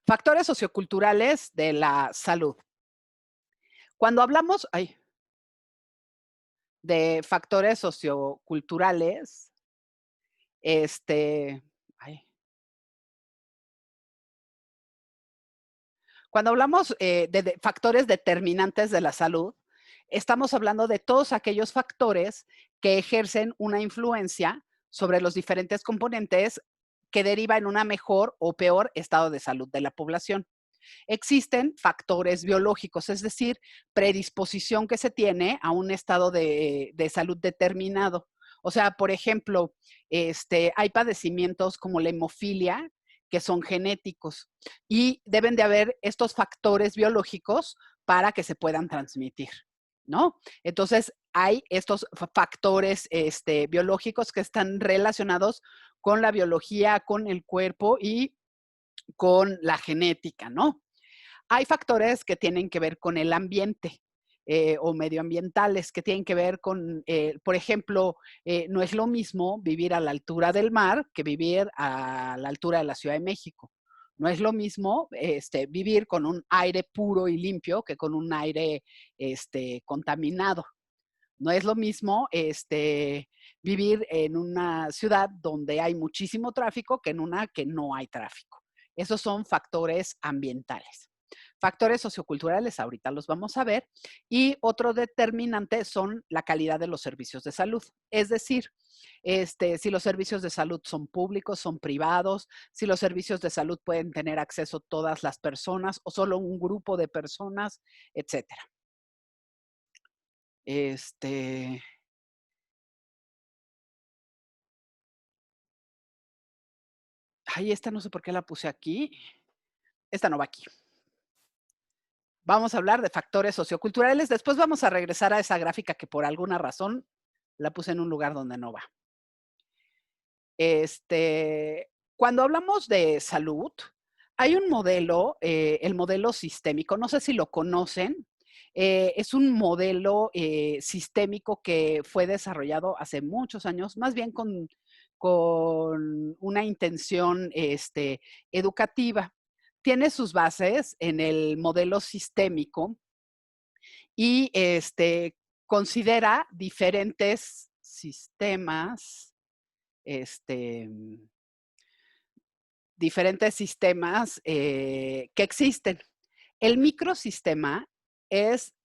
Factores socioculturales de la salud. Cuando hablamos de factores socioculturales, este, ay, cuando hablamos de factores determinantes de la salud, estamos hablando de todos aquellos factores que ejercen una influencia sobre los diferentes componentes que deriva en una mejor o peor estado de salud de la población. Existen factores biológicos, es decir, predisposición que se tiene a un estado de salud determinado. O sea, por ejemplo, hay padecimientos como la hemofilia que son genéticos y deben de haber estos factores biológicos para que se puedan transmitir, ¿no? Entonces, hay estos factores biológicos que están relacionados con la biología, con el cuerpo y con la genética, ¿no? Hay factores que tienen que ver con el ambiente o medioambientales, que tienen que ver con, por ejemplo, no es lo mismo vivir a la altura del mar que vivir a la altura de la Ciudad de México. No es lo mismo vivir con un aire puro y limpio que con un aire contaminado. No es lo mismo vivir en una ciudad donde hay muchísimo tráfico que en una que no hay tráfico. Esos son factores ambientales. Factores socioculturales, ahorita los vamos a ver. Y otro determinante son la calidad de los servicios de salud. Es decir, si los servicios de salud son públicos, son privados, si los servicios de salud pueden tener acceso todas las personas o solo un grupo de personas, etcétera. Este, esta no sé por qué la puse aquí. Esta no va aquí. Vamos a hablar de factores socioculturales. Después vamos a regresar a esa gráfica que por alguna razón la puse en un lugar donde no va. Cuando hablamos de salud, hay un modelo, el modelo sistémico, no sé si lo conocen, es un modelo sistémico que fue desarrollado hace muchos años, más bien con una intención educativa. Tiene sus bases en el modelo sistémico y considera diferentes sistemas, este, diferentes sistemas que existen. El microsistema es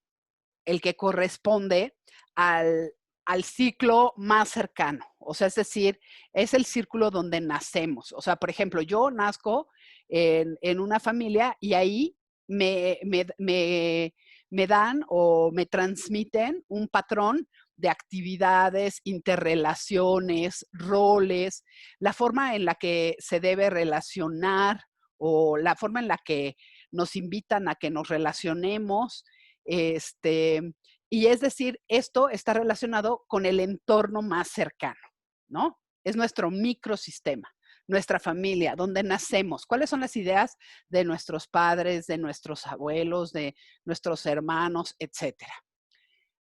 el que corresponde al, al ciclo más cercano. O sea, es decir, es el círculo donde nacemos. O sea, por ejemplo, yo nazco en una familia y ahí me, me, me, me dan o me transmiten un patrón de actividades, interrelaciones, roles, la forma en la que se debe relacionar o la forma en la que nos invitan a que nos relacionemos, y es decir, esto está relacionado con el entorno más cercano, ¿no? Es nuestro microsistema, nuestra familia, donde nacemos, cuáles son las ideas de nuestros padres, de nuestros abuelos, de nuestros hermanos, etcétera.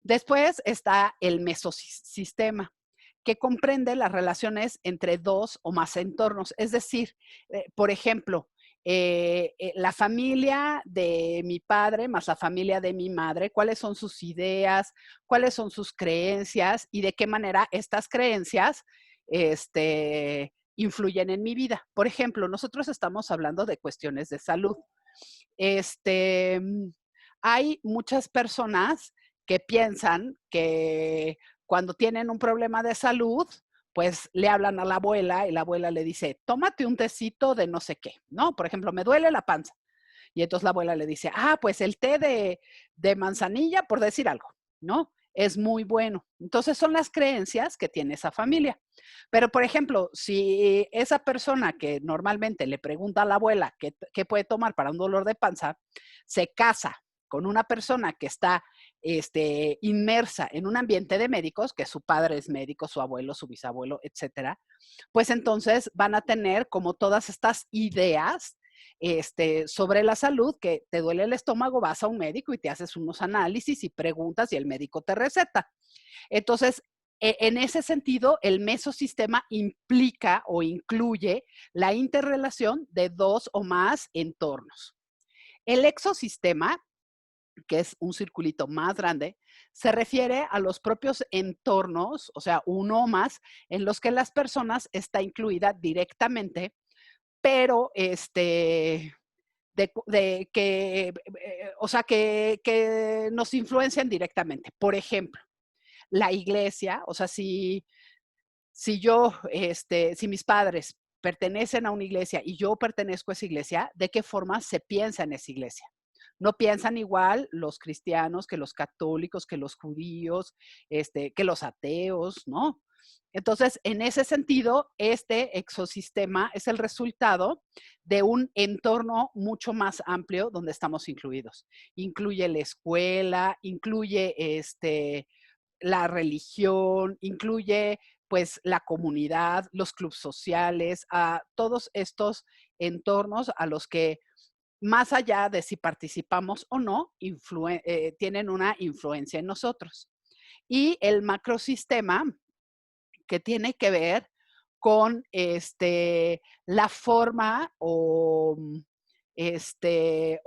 Después está el mesosistema, que comprende las relaciones entre dos o más entornos. Es decir, por ejemplo, la familia de mi padre más la familia de mi madre, cuáles son sus ideas, cuáles son sus creencias y de qué manera estas creencias influyen en mi vida. Por ejemplo, nosotros estamos hablando de cuestiones de salud. Este, Hay muchas personas que piensan que cuando tienen un problema de salud, pues le hablan a la abuela y la abuela le dice, tómate un tecito de no sé qué, ¿no? Por ejemplo, me duele la panza. Y entonces la abuela le dice, pues el té de manzanilla, por decir algo, ¿no? Es muy bueno. Entonces son las creencias que tiene esa familia. Pero, por ejemplo, si esa persona que normalmente le pregunta a la abuela qué puede tomar para un dolor de panza, se casa con una persona que está inmersa en un ambiente de médicos, que su padre es médico, su abuelo, su bisabuelo, etcétera, pues entonces van a tener como todas estas ideas sobre la salud, que te duele el estómago, vas a un médico y te haces unos análisis y preguntas y el médico te receta. Entonces, En ese sentido, el mesosistema implica o incluye la interrelación de dos o más entornos. El exosistema, que es un circulito más grande, se refiere a los propios entornos, o sea, uno o más, en los que las personas está incluida directamente, pero de que, o sea, que nos influencian directamente. Por ejemplo, la iglesia, o sea, si yo, si mis padres pertenecen a una iglesia y yo pertenezco a esa iglesia, ¿de qué forma se piensa en esa iglesia? No piensan igual los cristianos que los católicos, que los judíos, que los ateos, ¿no? Entonces, en ese sentido, este exosistema es el resultado de un entorno mucho más amplio donde estamos incluidos. Incluye la escuela, incluye la religión, incluye pues la comunidad, los clubes sociales, a todos estos entornos a los que más allá de si participamos o no, tienen una influencia en nosotros. Y el macrosistema, que tiene que ver con la forma o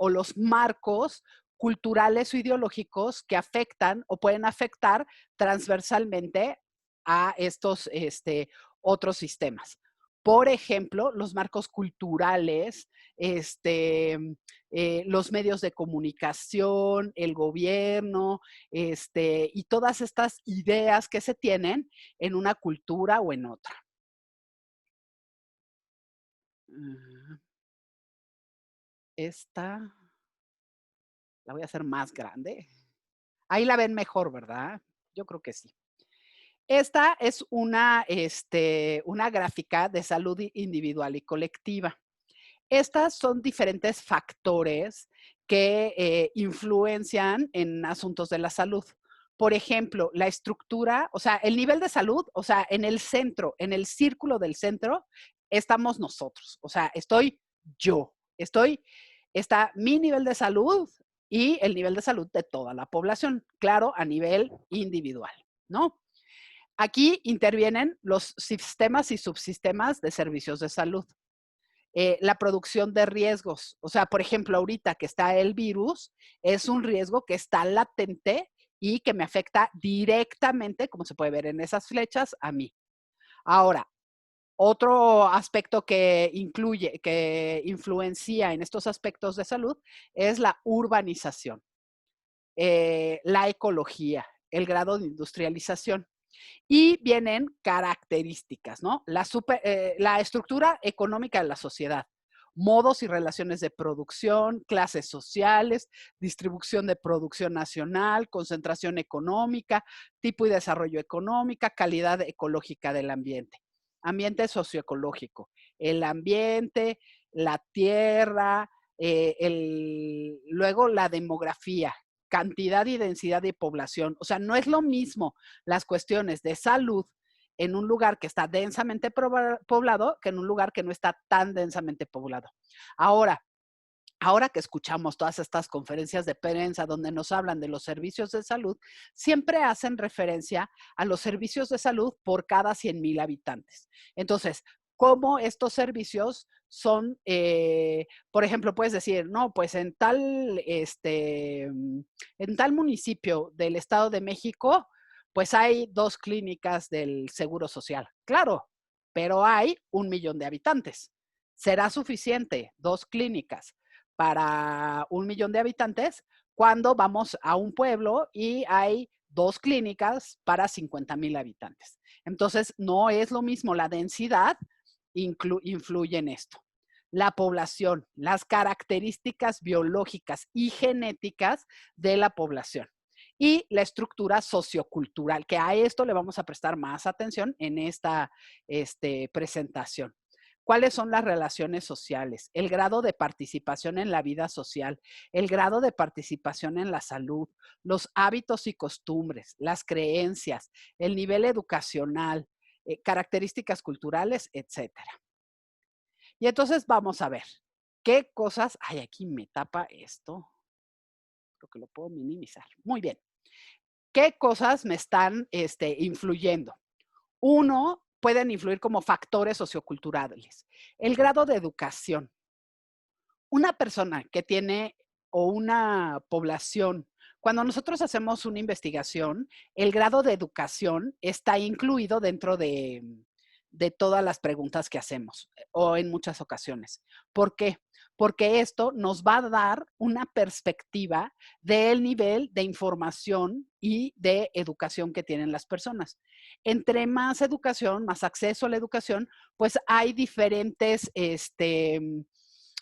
los marcos culturales o ideológicos que afectan o pueden afectar transversalmente a estos otros sistemas. Por ejemplo, los marcos culturales, los medios de comunicación, el gobierno, y todas estas ideas que se tienen en una cultura o en otra. Esta la voy a hacer más grande. Ahí la ven mejor, ¿verdad? Yo creo que sí. Esta es una gráfica de salud individual y colectiva. Estas son diferentes factores que influencian en asuntos de la salud. Por ejemplo, la estructura, o sea, el nivel de salud, o sea, en el centro, en el círculo del centro, estamos nosotros. O sea, estoy yo, está mi nivel de salud y el nivel de salud de toda la población, claro, a nivel individual, ¿no? Aquí intervienen los sistemas y subsistemas de servicios de salud. La producción de riesgos. O sea, por ejemplo, ahorita que está el virus, es un riesgo que está latente y que me afecta directamente, como se puede ver en esas flechas, a mí. Ahora, otro aspecto que incluye, que influencia en estos aspectos de salud es la urbanización, la ecología, el grado de industrialización. Y vienen características, ¿no? La estructura económica de la sociedad, modos y relaciones de producción, clases sociales, distribución de producción nacional, concentración económica, tipo y desarrollo económica, calidad ecológica del ambiente. Ambiente socioecológico, el ambiente, la tierra, luego la demografía, cantidad y densidad de población. O sea, no es lo mismo las cuestiones de salud en un lugar que está densamente poblado que en un lugar que no está tan densamente poblado. Ahora que escuchamos todas estas conferencias de prensa donde nos hablan de los servicios de salud, siempre hacen referencia a los servicios de salud por cada 100,000 habitantes. Entonces, ¿cómo estos servicios son, por ejemplo, puedes decir, no, pues en tal municipio del Estado de México, pues hay 2 clínicas del Seguro Social. Claro, pero hay 1,000,000 de habitantes. ¿Será suficiente 2 clínicas para 1,000,000 de habitantes cuando vamos a un pueblo y hay 2 clínicas para 50,000 habitantes? Entonces, no es lo mismo la densidad, influye en esto. La población, las características biológicas y genéticas de la población y la estructura sociocultural, que a esto le vamos a prestar más atención en esta presentación. ¿Cuáles son las relaciones sociales? El grado de participación en la vida social, el grado de participación en la salud, los hábitos y costumbres, las creencias, el nivel educacional, características culturales, etcétera. Y entonces vamos a ver qué cosas, ay, aquí me tapa esto, creo que lo puedo minimizar. Muy bien. ¿qué cosas me están influyendo? Uno, pueden influir como factores socioculturales. El grado de educación. Una persona que tiene o una población, cuando nosotros hacemos una investigación, el grado de educación está incluido dentro de todas las preguntas que hacemos o en muchas ocasiones. ¿Por qué? Porque esto nos va a dar una perspectiva del nivel de información y de educación que tienen las personas. Entre más educación, más acceso a la educación, pues hay diferentes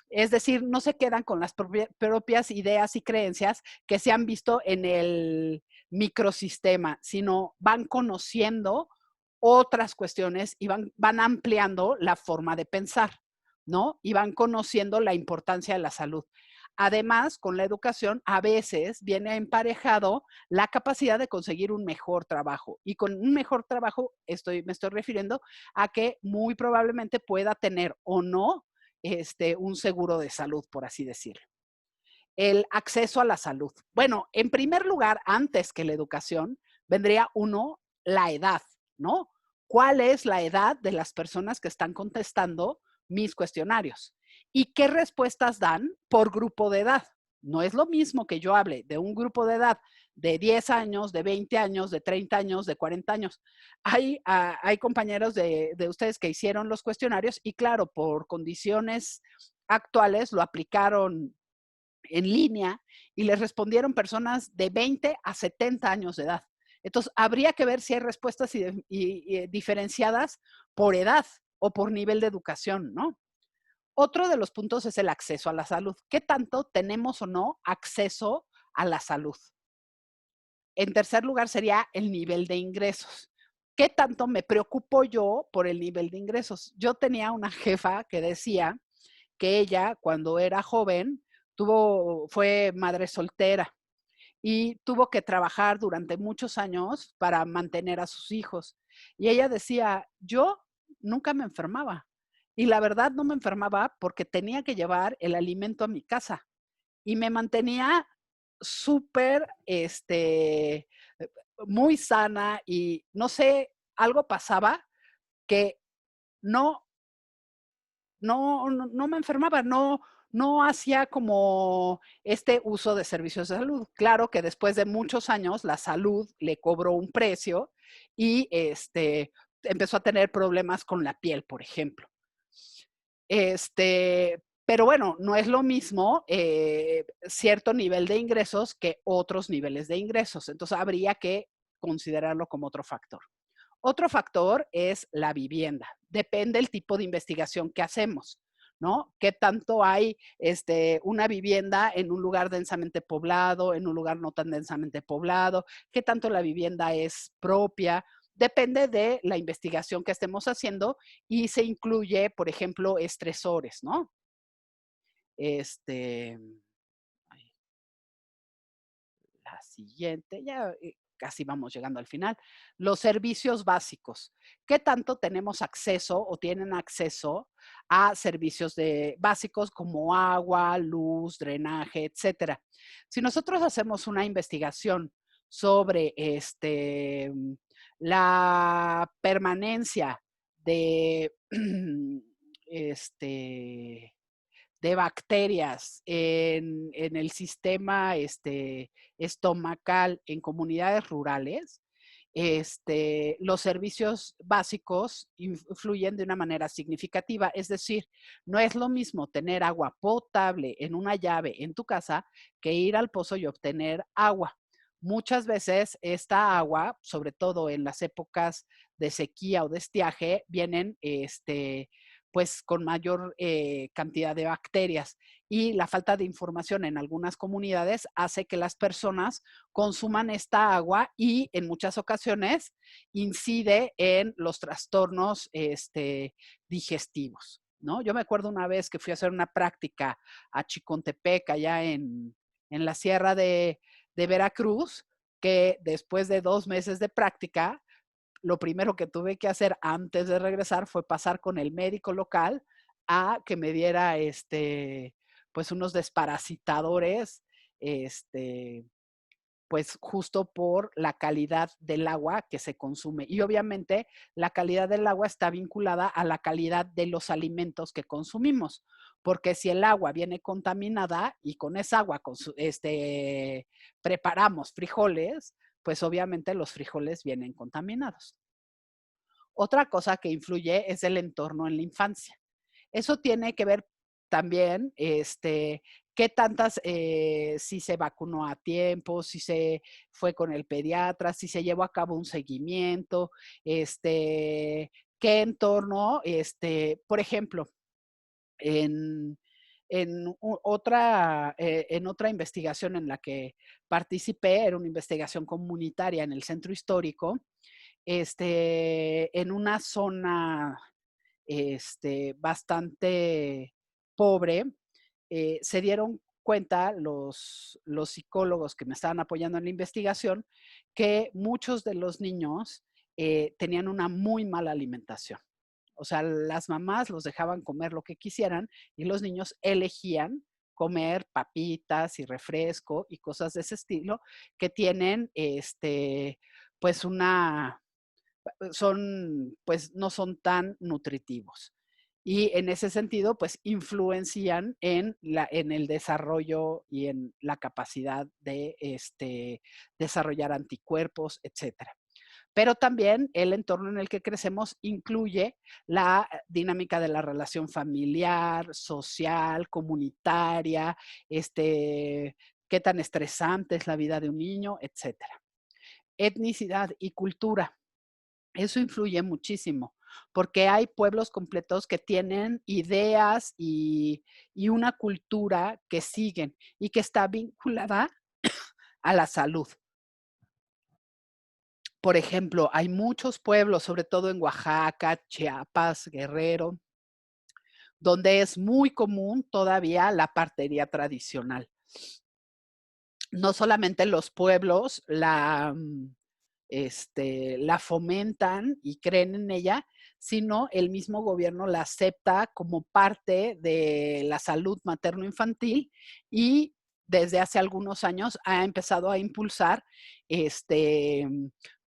es decir, no se quedan con las propias ideas y creencias que se han visto en el microsistema, sino van conociendo otras cuestiones y van ampliando la forma de pensar, ¿no? Y van conociendo la importancia de la salud. Además, con la educación a veces viene emparejado la capacidad de conseguir un mejor trabajo. Y con un mejor trabajo me estoy refiriendo a que muy probablemente pueda tener o no un seguro de salud, por así decirlo. El acceso a la salud. Bueno, en primer lugar, antes que la educación, vendría uno, la edad, ¿no? ¿Cuál es la edad de las personas que están contestando mis cuestionarios? ¿Y qué respuestas dan por grupo de edad? No es lo mismo que yo hable de un grupo de edad de 10 años, de 20 años, de 30 años, de 40 años. Hay compañeros de ustedes que hicieron los cuestionarios y claro, por condiciones actuales lo aplicaron en línea y les respondieron personas de 20 a 70 años de edad. Entonces, habría que ver si hay respuestas diferenciadas por edad o por nivel de educación, ¿no? Otro de los puntos es el acceso a la salud. ¿Qué tanto tenemos o no acceso a la salud? En tercer lugar sería el nivel de ingresos. ¿Qué tanto me preocupo yo por el nivel de ingresos? Yo tenía una jefa que decía que ella, cuando era joven, fue madre soltera y tuvo que trabajar durante muchos años para mantener a sus hijos. Y ella decía, yo nunca me enfermaba. Y la verdad no me enfermaba porque tenía que llevar el alimento a mi casa y me mantenía súper, muy sana y no sé, algo pasaba que no no me enfermaba, no hacía como este uso de servicios de salud. Claro que después de muchos años la salud le cobró un precio y empezó a tener problemas con la piel, por ejemplo. Pero bueno, no es lo mismo cierto nivel de ingresos que otros niveles de ingresos. Entonces habría que considerarlo como otro factor. Otro factor es la vivienda. Depende del tipo de investigación que hacemos, ¿no? ¿Qué tanto hay una vivienda en un lugar densamente poblado, en un lugar no tan densamente poblado? ¿Qué tanto la vivienda es propia? Depende de la investigación que estemos haciendo y se incluye, por ejemplo, estresores, ¿no? Este, la siguiente, ya casi vamos llegando al final. Los servicios básicos. ¿Qué tanto tenemos acceso o tienen acceso a servicios básicos como agua, luz, drenaje, etcétera? Si nosotros hacemos una investigación sobre la permanencia de este de bacterias en el sistema estomacal en comunidades rurales, los servicios básicos influyen de una manera significativa. Es decir, no es lo mismo tener agua potable en una llave en tu casa que ir al pozo y obtener agua. Muchas veces esta agua, sobre todo en las épocas de sequía o de estiaje, vienen pues con mayor cantidad de bacterias y la falta de información en algunas comunidades hace que las personas consuman esta agua y en muchas ocasiones incide en los trastornos digestivos, ¿no? Yo me acuerdo una vez que fui a hacer una práctica a Chicontepec, allá en la sierra de Veracruz, que después de 2 meses de práctica lo primero que tuve que hacer antes de regresar fue pasar con el médico local a que me diera pues unos desparasitadores este, pues justo por la calidad del agua que se consume. Y obviamente la calidad del agua está vinculada a la calidad de los alimentos que consumimos, porque si el agua viene contaminada y con esa agua preparamos frijoles, pues obviamente los frijoles vienen contaminados. Otra cosa que influye es el entorno en la infancia. Eso tiene que ver también, qué tantas, si se vacunó a tiempo, si se fue con el pediatra, si se llevó a cabo un seguimiento, qué entorno, por ejemplo, en, en otra investigación en la que participé, era una investigación comunitaria en el centro histórico, en una zona bastante pobre, se dieron cuenta los psicólogos que me estaban apoyando en la investigación que muchos de los niños tenían una muy mala alimentación. O sea, las mamás los dejaban comer lo que quisieran y los niños elegían comer papitas y refresco y cosas de ese estilo que tienen, pues pues no son tan nutritivos. Y en ese sentido, pues influencian en el desarrollo y en la capacidad de desarrollar anticuerpos, etcétera. Pero también el entorno en el que crecemos incluye la dinámica de la relación familiar, social, comunitaria, qué tan estresante es la vida de un niño, etcétera. Etnicidad y cultura. Eso influye muchísimo, porque hay pueblos completos que tienen ideas y una cultura que siguen y que está vinculada a la salud. Por ejemplo, hay muchos pueblos, sobre todo en Oaxaca, Chiapas, Guerrero, donde es muy común todavía la partería tradicional. No solamente los pueblos la fomentan y creen en ella, sino el mismo gobierno la acepta como parte de la salud materno-infantil y desde hace algunos años ha empezado a impulsar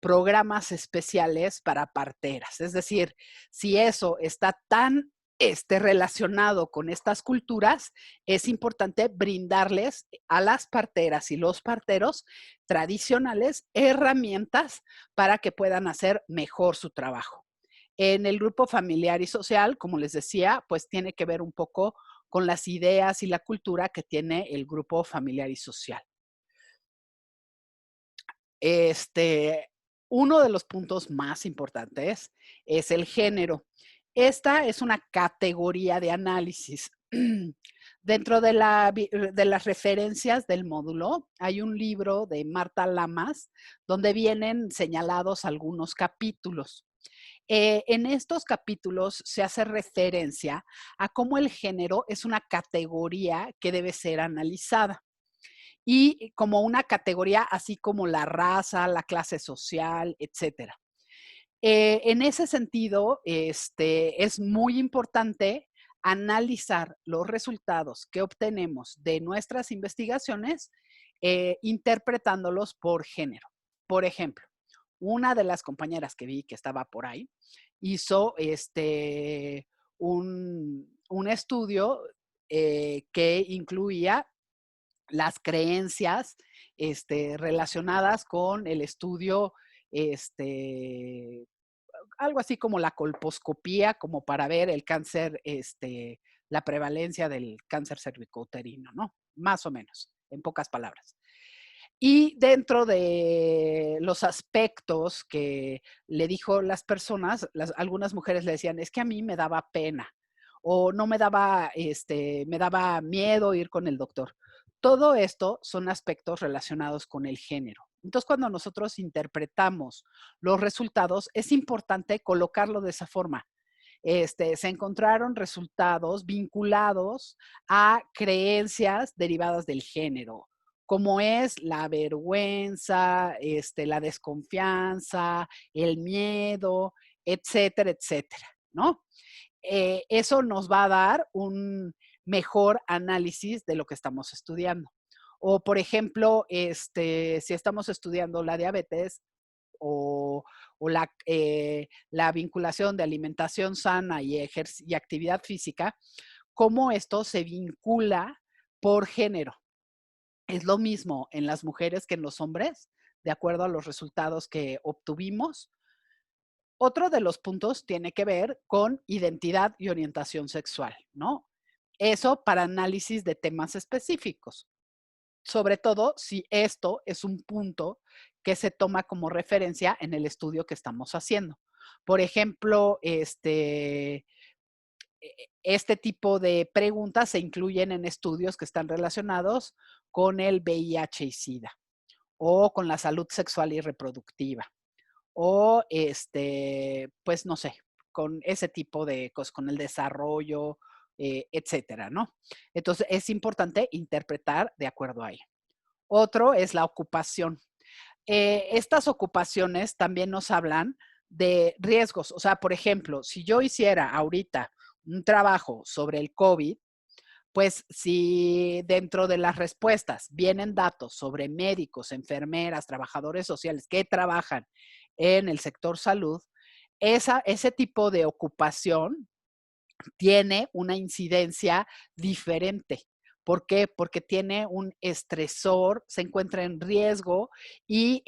programas especiales para parteras. Es decir, si eso está tan relacionado con estas culturas, es importante brindarles a las parteras y los parteros tradicionales herramientas para que puedan hacer mejor su trabajo. En el grupo familiar y social, como les decía, pues tiene que ver un poco con las ideas y la cultura que tiene el grupo familiar y social. Uno de los puntos más importantes es el género. Esta es una categoría de análisis. Dentro de las referencias del módulo hay un libro de Marta Lamas donde vienen señalados algunos capítulos. En estos capítulos se hace referencia a cómo el género es una categoría que debe ser analizada y como una categoría así como la raza, la clase social, etcétera. En ese sentido, es muy importante analizar los resultados que obtenemos de nuestras investigaciones, interpretándolos por género. Por ejemplo, una de las compañeras que vi que estaba por ahí hizo un estudio que incluía las creencias relacionadas con el estudio, este, algo así como la colposcopía, como para ver el cáncer, la prevalencia del cáncer cervicouterino, ¿no? Más o menos, en pocas palabras. Y dentro de los aspectos que le dijo las personas, algunas mujeres le decían, es que a mí me daba pena o no me daba, me daba miedo ir con el doctor. Todo esto son aspectos relacionados con el género. Entonces, cuando nosotros interpretamos los resultados, es importante colocarlo de esa forma. Se encontraron resultados vinculados a creencias derivadas del género, como es la vergüenza, la desconfianza, el miedo, etcétera, etcétera, ¿no? Eso nos va a dar un mejor análisis de lo que estamos estudiando. O, por ejemplo, si estamos estudiando la diabetes o, la vinculación de alimentación sana y actividad física, cómo esto se vincula por género. Es lo mismo en las mujeres que en los hombres, de acuerdo a los resultados que obtuvimos. Otro de los puntos tiene que ver con identidad y orientación sexual, ¿no? Eso para análisis de temas específicos, sobre todo si esto es un punto que se toma como referencia en el estudio que estamos haciendo. Por ejemplo, este tipo de preguntas se incluyen en estudios que están relacionados con el VIH y SIDA o con la salud sexual y reproductiva o pues no sé, con ese tipo de cosas, con el desarrollo, etcétera, ¿no? Entonces es importante interpretar de acuerdo a ello. Otro es la ocupación. Estas ocupaciones también nos hablan de riesgos. O sea, por ejemplo, si yo hiciera ahorita un trabajo sobre el COVID, pues si dentro de las respuestas vienen datos sobre médicos, enfermeras, trabajadores sociales que trabajan en el sector salud, ese tipo de ocupación tiene una incidencia diferente. ¿Por qué? Porque tiene un estresor, se encuentra en riesgo y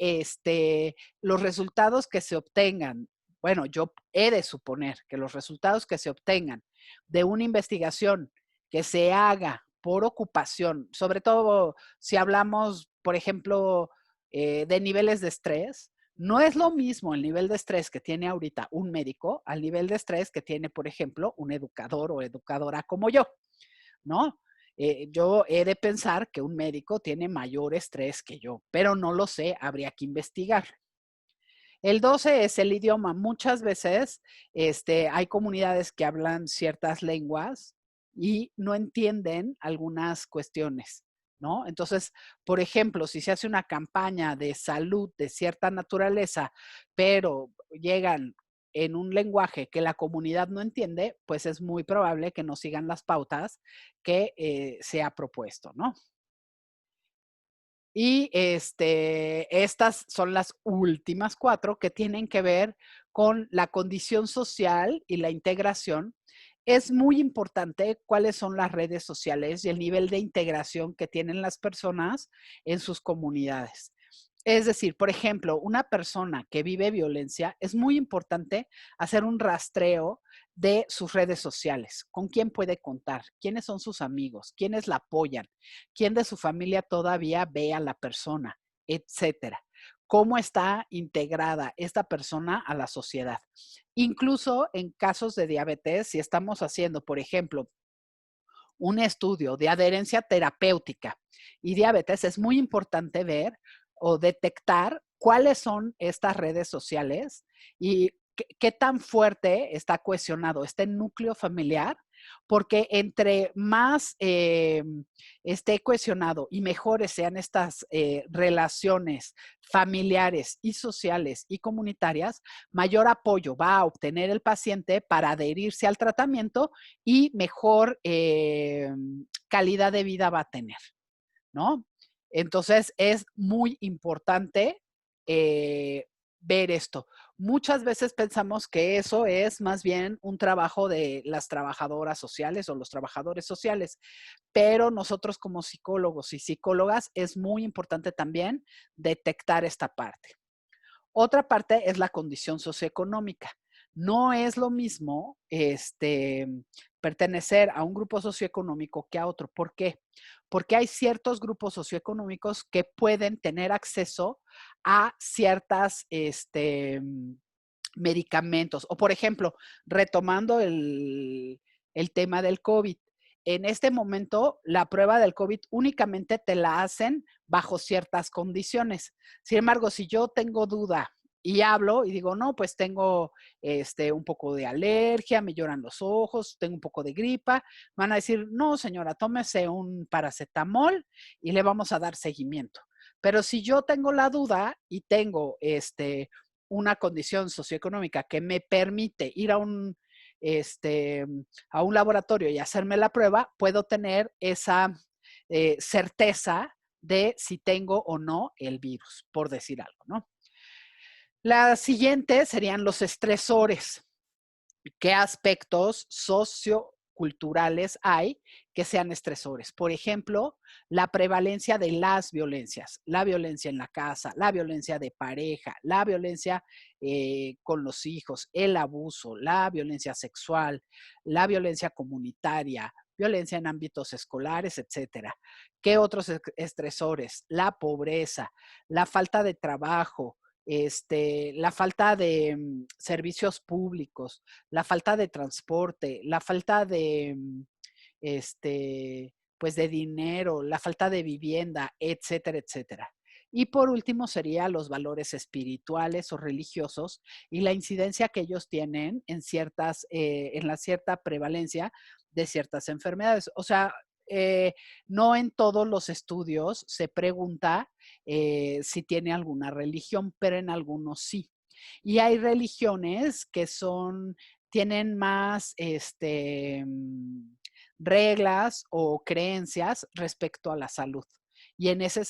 los resultados que se obtengan, bueno, yo he de suponer que los resultados que se obtengan de una investigación que se haga por ocupación, sobre todo si hablamos, por ejemplo, de niveles de estrés, no es lo mismo el nivel de estrés que tiene ahorita un médico al nivel de estrés que tiene, por ejemplo, un educador o educadora como yo, ¿no? Yo he de pensar que un médico tiene mayor estrés que yo, pero no lo sé, habría que investigar. El 12 es el idioma. Muchas veces hay comunidades que hablan ciertas lenguas y no entienden algunas cuestiones, ¿no? Entonces, por ejemplo, si se hace una campaña de salud de cierta naturaleza, pero llegan en un lenguaje que la comunidad no entiende, pues es muy probable que no sigan las pautas que se ha propuesto, ¿no? Y estas son las últimas 4 que tienen que ver con la condición social y la integración. Es muy importante cuáles son las redes sociales y el nivel de integración que tienen las personas en sus comunidades. Es decir, por ejemplo, una persona que vive violencia, es muy importante hacer un rastreo de sus redes sociales, con quién puede contar, quiénes son sus amigos, quiénes la apoyan, quién de su familia todavía ve a la persona, etcétera. Cómo está integrada esta persona a la sociedad. Incluso en casos de diabetes, si estamos haciendo, por ejemplo, un estudio de adherencia terapéutica y diabetes, es muy importante ver o detectar cuáles son estas redes sociales y qué tan fuerte está cohesionado este núcleo familiar, porque entre más esté cohesionado y mejores sean estas relaciones familiares y sociales y comunitarias, mayor apoyo va a obtener el paciente para adherirse al tratamiento y mejor calidad de vida va a tener, ¿no? Entonces es muy importante ver esto. Muchas veces pensamos que eso es más bien un trabajo de las trabajadoras sociales o los trabajadores sociales, pero nosotros como psicólogos y psicólogas es muy importante también detectar esta parte. Otra parte es la condición socioeconómica. No es lo mismo pertenecer a un grupo socioeconómico que a otro. ¿Por qué? Porque hay ciertos grupos socioeconómicos que pueden tener acceso a ciertas medicamentos. O por ejemplo, retomando el tema del COVID. En este momento, la prueba del COVID únicamente te la hacen bajo ciertas condiciones. Sin embargo, si yo tengo duda y hablo y digo, no, pues tengo un poco de alergia, me lloran los ojos, tengo un poco de gripa, van a decir, no, señora, tómese un paracetamol y le vamos a dar seguimiento. Pero si yo tengo la duda y tengo una condición socioeconómica que me permite ir a un laboratorio y hacerme la prueba, puedo tener esa certeza de si tengo o no el virus, por decir algo, ¿no? La siguiente serían los estresores. ¿Qué aspectos socioculturales hay que sean estresores? Por ejemplo, la prevalencia de las violencias, la violencia en la casa, la violencia de pareja, la violencia con los hijos, el abuso, la violencia sexual, la violencia comunitaria, violencia en ámbitos escolares, etcétera. ¿Qué otros estresores? La pobreza, la falta de trabajo, la falta de servicios públicos, la falta de transporte, la falta de, pues de dinero, la falta de vivienda, etcétera, etcétera. Y por último sería los valores espirituales o religiosos y la incidencia que ellos tienen en en la cierta prevalencia de ciertas enfermedades. O sea, no en todos los estudios se pregunta si tiene alguna religión, pero en algunos sí. Y hay religiones que tienen más reglas o creencias respecto a la salud. Y en ese